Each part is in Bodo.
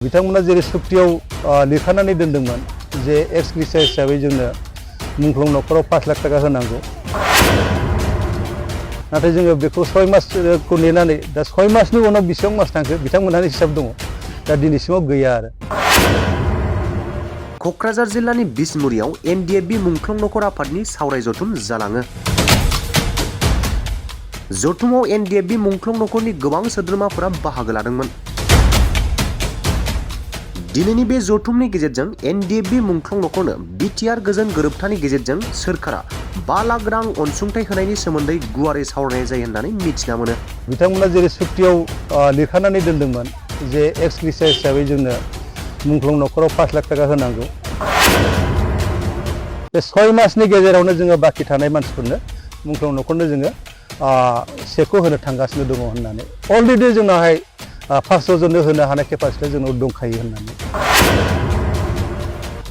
बिथांमोना जेरै सुक्तियाव लिरखानानै दोनदोंमोन जे एक्स ग्रेसिया हिसाबै जोंनो मुंख्लं न'खराव 5 लाख टाका होनांगौ। नाथाय जोङो बेखौ 6 मासखौ नेनानै दा 6 मासनि उनाव बेसेबां मास थांखो बिथांमोनहानो हिसाब दङ। दा दिनैसिमाव गैया आरो। क'क्राझार जिल्लानि बिसमुरियाव एनडिएफबि मुंख्लं न'खर आफादनि सावराय जथुम जालाङो। जथुमाव एनडिएफबि मुंख्लं न'खरनि गोबां सोद्रोमाफोरा बाहागो लादोंमोन। दिनैनि बे जथुमनि गेजेरजों एनडिएफबि मुंख्लं न'खरनो बिटिआर गोजोन गोरोबथानि गेजेरजों सोरखारा 5 लाख रां अनसुंथाइ होनायनि सोमोन्दै गुवारै सावरायनाय जायो होननानै मिथिना मोनो। बिथांमोना जेरै सुक्तियाव लिरखानानै दोनदोंमोन जे एक्स ग्रेसिया हिसाबै जोंनो मुंख्लं न'खराव 5 लाख टाका होनांगौ। बे 6 मासनि गेजेरावनो जोङो बाखि थानाय मानसिफोरनो मुंख्लं न'खरनो जोङो सेकखौ होनो थांगासिनो दङ होननानै अलरेडि जोंनावहाय 500 जननो होनो हानाय केपासिटिया जोंनाव दंखायो होननानै।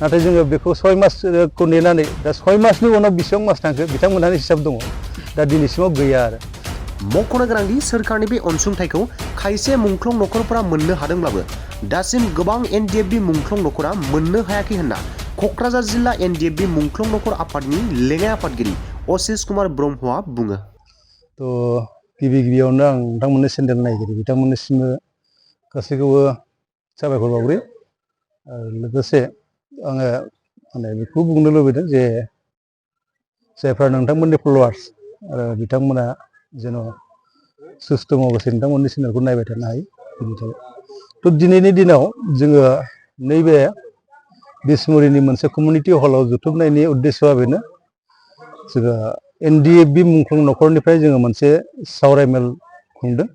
नाथाय जोङो बेखौ 6 मासखौ नेनानै दा 6 मासनि उनाव बेसेबां मास थांखो बिथांमोनहानो हिसाब दङ। दा दिनैसिमाव गैया आरो। मख'नो गोनांदि सोरखारनि बे अनसुंथाइखौ खायसे मुंख्लं न'खरफोरा मोननो हादोंब्लाबो दासिम गोबां एनडिएफबि मुंख्लं न'खरा मोननो हायाखै होनना क'क्राझार जिल्ला एनडिएफबि मुंख्लं न'खर आफादनि लेङाइ आफादगिरि अशिष कुमार ब्रह्मआ बुङो। गिबियावनो आं नोंथांमोननो सेन्देल नायगिरि बिथांमोननिसिमबो गासैखौबो साबायखर बावग्रोयो। लोगोसे आङो बेखौ बुंनो लुबैदों जे जायफ्रा नोंथांमोननि फल'वार्स आरो बिथांमोना जेन' सुस्थ' मावगासिनो नोंथांमोननि चेनेलखौ नायबाय थानो हायो बिनि थाखाय। दिनैनि दिनाव जोङो नैबे बिसमुरिनि मोनसे कमिउनिटि हलाव जथुमनायनि उद्देश्यआ बेनो जोङो एनडिएफबि मुंख्लं न'खरनिफ्राय जोङो मोनसे सावरायमेल खुंदों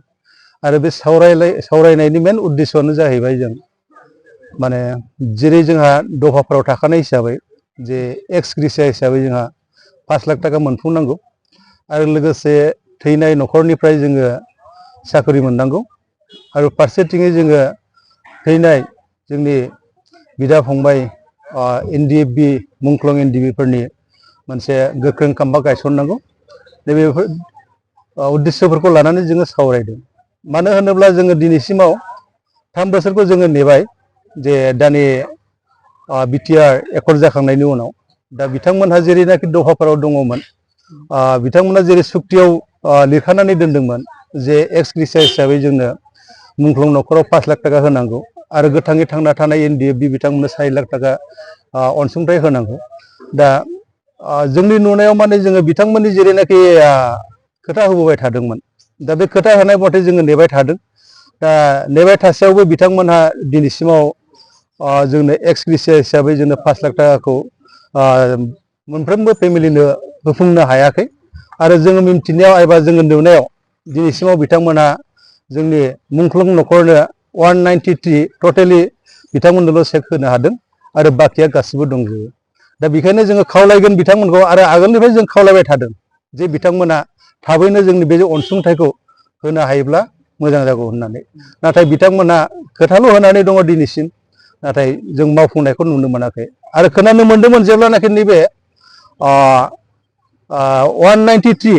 आरो बे सावरायनायनि मेन उद्देश्यआनो जाहैबाय जों माने जेरै जोंहा दफाफोराव थाखानाय हिसाबै जे एक्स ग्रेसिया हिसाबै जोंहा 5 लाख टाका मोनफुंनांगौ आरो लोगोसे थैनाय न'खरनिफ्राय जोङो साख्रि मोननांगौ आरो फारसेथिङै जोङो थैनाय जोंनि बिदा फंबाय एनडिएफबि मुंख्लं एनडिएफबिफोरनि मोनसे गोख्रों खाम्फा गायसननांगौ। नैबेफोर उद्देश्यफोरखौ लानानै जोङो सावरायदों। मानो होनोब्ला जोङो दिनैसिमाव 3 बोसोरखौ जोङो नेबाय जे दानि बिटिआर एकर्ड जाखांनायनि उनाव दा बिथांमोनहा जेरैनाखि दफाफोराव दङमोन बिथांमोना जेरै सुक्तियाव लिरखानानै दोनदोंमोन जे एक्स ग्रेसिया हिसाबै जोंनो मुंख्लं न'खराव 5 लाख टाका होनांगौ आरो गोथाङै थांना थानाय एनडिएफबि बिथांमोननो 4 लाख टाका अनसुंथाइ होनांगौ। दा जोंनि नुनायाव माने जोङो बिथांमोननि जेरैनाखि खोथा होबोबाय थादोंमोन दा बे खोथा होनाय मथे जोङो नेबाय थादों। दा नेबाय थासेयावबो बिथांमोनहा दिनैसिमाव जोंनो एक्स ग्रेसिया हिसाबै जोंनो 5 लाख टाकाखौ मोनफ्रोमबो फेमिलिनो होफुंनो हायाखै आरो जोङो मिन्थिनायाव एबा जोङो नुनायाव दिनैसिमाव बिथांमोनहा जोंनि मुंख्लं न'खरनो 193 टटेलि बिथांमोननोल' सेक होनो हादों आरो बाखिया गासिबो दंजोबो। दा बेखायनो जोङो खावलायगोन बिथांमोनखौ आरो आगोलनिफ्राय जों खावलायबाय थादों जे बिथांमोना थाबैनो जोंनि बे अनसुंथाइखौ होनो हायोब्ला मोजां जागौ होननानै। नाथाय बिथांमोना खोथाल' होनानै दङ दिनैसिम, नाथाय जों मावफुंनायखौ नुनो मोनाखै। आरो खोनानो मोन्दोंमोन जेब्लानाखि नैबे 193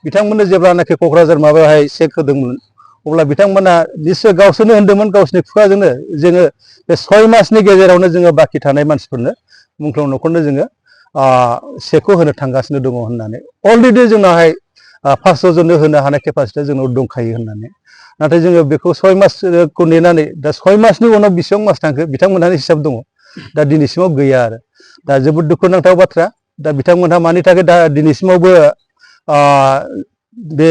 बिथांमोननो जेब्लानाखि क'क्राझार माबायावहाय सेक होदोंमोन अब्ला बिथांमोना निस्सय गावसोरनो होन्दोंमोन गावसोरनि खुगाजोंनो जोङो बे 6 मासनि गेजेरावनो जोङो बाखि थानाय मानसिफोरनो मुंख्लं न'खरनो जोङो सेकखौ होनो थांगासिनो दङ होननानै। अलरेडि जोंनावहाय 500 जननो होनो हानाय केपासिटिया जोंनाव दंखायो होननानै। नाथाय जोङो बेखौ 6 मासखौ नेनानै दा 6 मासनि उनाव बेसेबां मास थांखो बिथांमोनहानो हिसाब दङ। दा दिनैसिमाव गैया आरो। दा जोबोद दुखुनांथाव बाथ्रा। दा बिथांमोनहा मानि थाखाय दा दिनैसिमावबो बे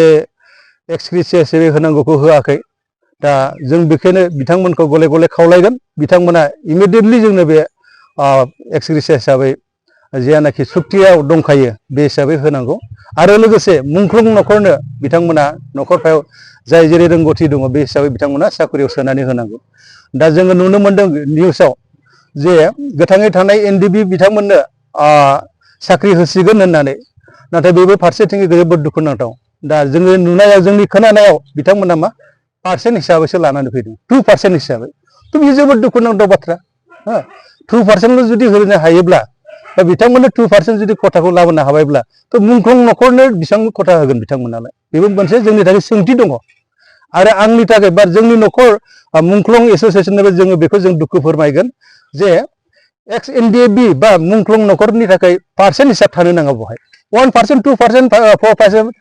एक्स ग्रेसिया हिसाबै होनांगौखौ होआखै। दा जों बेखायनो बिथांमोनखौ गले गले खावलायगोन बिथांमोना इमिडियेटलि जोंनो बे एक्स ग्रेसिया हिसाबै जेयानाखि सुक्तियाव दंखायो बे हिसाबै होनांगौ आरो लोगोसे मुंख्लं न'खरनो बिथांमोना न'खरफ्राव जाय जेरै रोंगौथि दङ बे हिसाबै बिथांमोना साख्रियाव सोनानै होनांगौ। दा जोङो नुनो मोन्दों निउसाव जे गोथाङै थानाय एनडिएफबि बिथांमोननो साख्रि होसिगोन होननानै, नाथाय बेबो फारसेथिं जोबोद दुखुनांथाव। दा जोङो नुनायाव जोंनि खोनानायाव बिथांमोना मा पार्सेन्ट हिसाबैसो लानानै फैदों, 2% हिसाबै। बेयो जोबोद दुखुनांथाव बाथ्रा। 2%ल' जुदि होनो हायोब्ला दा बिथांमोननो 2% जुदि खथाखौ लाबोनो हाबायब्ला मुंख्लं न'खरनो बेसेबां खथा होगोन बिथांमोनालाय? बेबो मोनसे जोंनि थाखाय सोंथि दङ। आरो आंनि थाखाय बा जोंनि न'खर मुंख्लं एसोसिएसननिबो जोङो बेखौ जों दुखु फोरमायगोन जे एक्स एनडिएफबि बा मुंख्लं न'खरनि थाखाय पार्सेन्ट हिसाब थानो नाङा बेवहाय 1%, 2%, 4%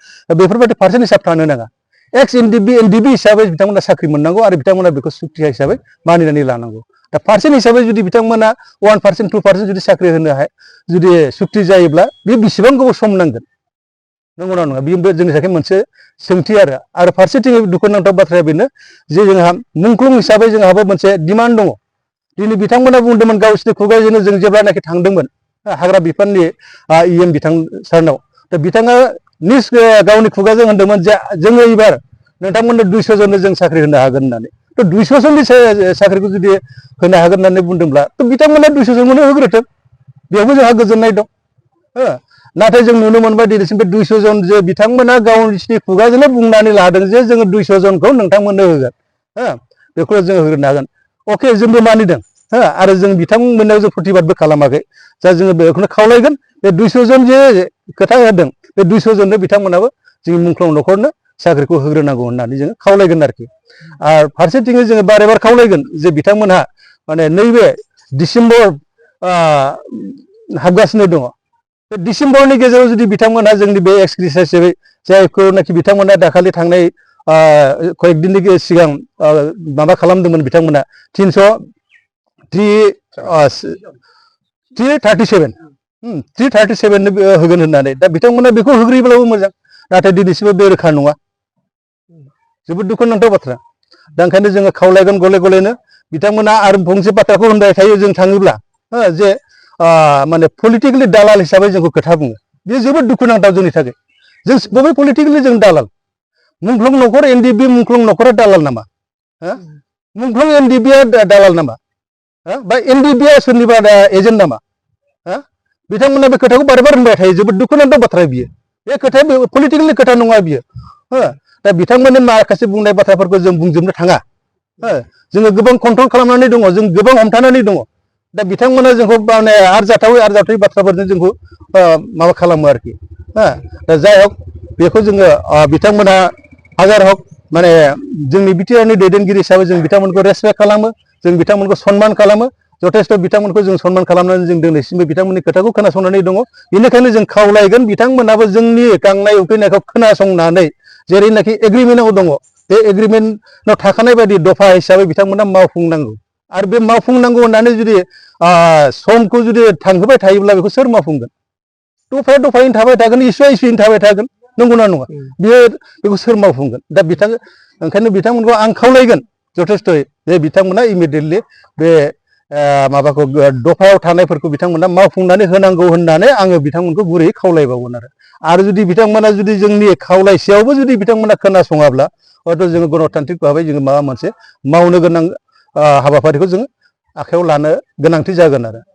बेफोरबायदि पार्सेन्ट हिसाब थानो नाङा एक्स एनडिएफबि हिसाबै बिथांमोना साख्रि मोननांगौ आरो बिथांमोना बेखौ सुक्ति हिसाबै मानिनानै लानांगौ दा पार्सेन्ट हिसाबै जुदि बिथांमोना 1%, 2% जुदि साख्रि होनो जुदि सुक्ति जायोब्ला बे बेसेबां गोबाव सम नांगोन नंगौना नङा बेयो जोंनि थाखाय मोनसे सोंथि आरो फारसेथिं दुखुनांथाव बाथ्राया बेनो जे जोंहा मुंख्लं हिसाबै जोंहाबो मोनसे डिमान्ड दङ दिनै बिथांमोना बुंदोंमोन गावसिनि खुगाजोंनो जों जेब्लानाखि थांदोंमोन हाग्रा बिफाननि इएम बिथां सारनाव दा बिथाङा गावनि खुगाजों होनदोंमोन जे जोङो एबार नोंथांमोननो 200 जननो जों साख्रि होनो हागोन होननानै थ' 200 जननि साख्रिखौ जुदि होनो हागोन होननानै बुंदोंब्ला थ' बिथांमोना 200 जनखौनो होग्रोथों बेयावबो जोंहा गोजोननाय दं नाथाय जों नुनो मोनबाय दिनैसिम बे 200 जन जे बिथांमोना गावनि खुगाजोंनो बुंनानै लादों जे जोङो 200 जनखौ नोंथांमोननो होगोन बेखौ जोङो होनो हागोन अके जोंबो मानिदों आरो जों बिथांमोननाव जों प्रतिबादबो खालामाखै जा जोङो बेखौनो खावलायगोन बे 200 जन जे खोथा होदों बे 200 जननो बिथांमोनाबो जोंनि मुंख्लं न'खरनो साख्रिखौ होग्रोनांगौ होननानै जोङो खावलायगोन आरोखि आरो फारसेथिङै जोङो बारे बारे खावलायगोन जे बिथांमोनहा माने नैबे डिसेम्बर हाबगासिनो दङ बे डिसेम्बरनि गेजेराव जुदि बिथांमोनहा जोंनि बे एक्सक्रिसार हिसाबै जायखौनाखि बिथांमोना दाखालि थांनाय कয়েक दिननि सिगां माबा खालामदोंमोन बिथांमोना 337 होगोन होननानै दा बिथांमोना बेखौ होग्रोयोब्लाबो मोजां नाथाय दिनैसिमबो बे रोखा नङा जोबोद दुखुनांथाव बाथ्रा दा ओंखायनो जोङो खावलायगोन गले गलेनो बिथांमोना आरो फंसे बाथ्राखौ होनबाय थायो जों थाङोब्ला जे माने पलिटिकेलि दालाल हिसाबै जोंखौ खोथा बुङो बेयो जोबोद दुखुनांथाव जोंनि थाखाय जों बबे पलिटिकेलि जों दालाल मुंख्लं न'खर एनडिएफबि मुंख्लं न'खरा दालाल नामा मुंख्लं एनडिएफबिआ दालाल नामा बा एनडिएफबिआ सोरनिबा एजेन्ट नामा बिथांमोना बे खोथाखौ बारे बारे होनबाय थायो जोबोद दुखुनांथाव बाथ्रा बियो बे खोथाया पलिटिकेलनि खोथा नङा बियो दा बिथांमोननि माखासे बुंनाय बाथ्राफोरखौ जों बुंजोबनो थाङा जोङो गोबां कन्ट्रल खालामनानै दङ जों गोबां हमथानानै दङ दा बिथांमोना जोंखौ माने आरजाथावै बाथ्राफोरजों जोंखौ माबा खालामो आरोखि दा जाय हक बेखौ जोङो बिथांमोना हाजार हक माने जोंनि बिटिआरनि दैदेनगिरि हिसाबै जों बिथांमोनखौ रेसपेक्ट खालामो जों बिथांमोनखौ सनमान खालामो जथेस्थ' बिथांमोनखौ जों सनमान खालामनानै जों दिनैसिमबो बिथांमोननि खोथाखौ खोनासंनानै दङ बेनिखायनो जों खावलायगोन बिथांमोनाबो जोंनि गांनाय उखैनायखौ खोनासंनानै जेरैनाखि एग्रिमेन्टआव दङ बे एग्रिमेन्टआव थाखानाय बायदि दफा हिसाबै बिथांमोना मावफुंनांगौ आरो बे मावफुंनांगौ होननानै जुदि समखौ जुदि थांहोबाय थायोब्ला बेखौ सोर मावफुंगोन दफायैनो थाबाय थागोन इस्युयैनो थाबाय थागोन नंगौना नङा बेखौ सोर मावफुंगोन दा ओंखायनो बिथांमोनखौ आं खावलायगोन जथेस्थ'यै जे बिथांमोना इमिडियेटलि बे माबाखौ दफायाव थानायफोरखौ बिथांमोना मावफुंनानै होनांगौ होननानै आङो बिथांमोनखौ गुरैयै खावलायबावगोन आरो जुदि बिथांमोना जुदि जोंनि खावलायसेयावबो जुदि बिथांमोना खोनासङाब्ला हयथ' जोङो गणतान्त्रिक भाबै जोङो माबा मोनसे मावनो गोनां हाबाफारिखौ जोङो आखायाव लानो गोनांथि जागोन आरो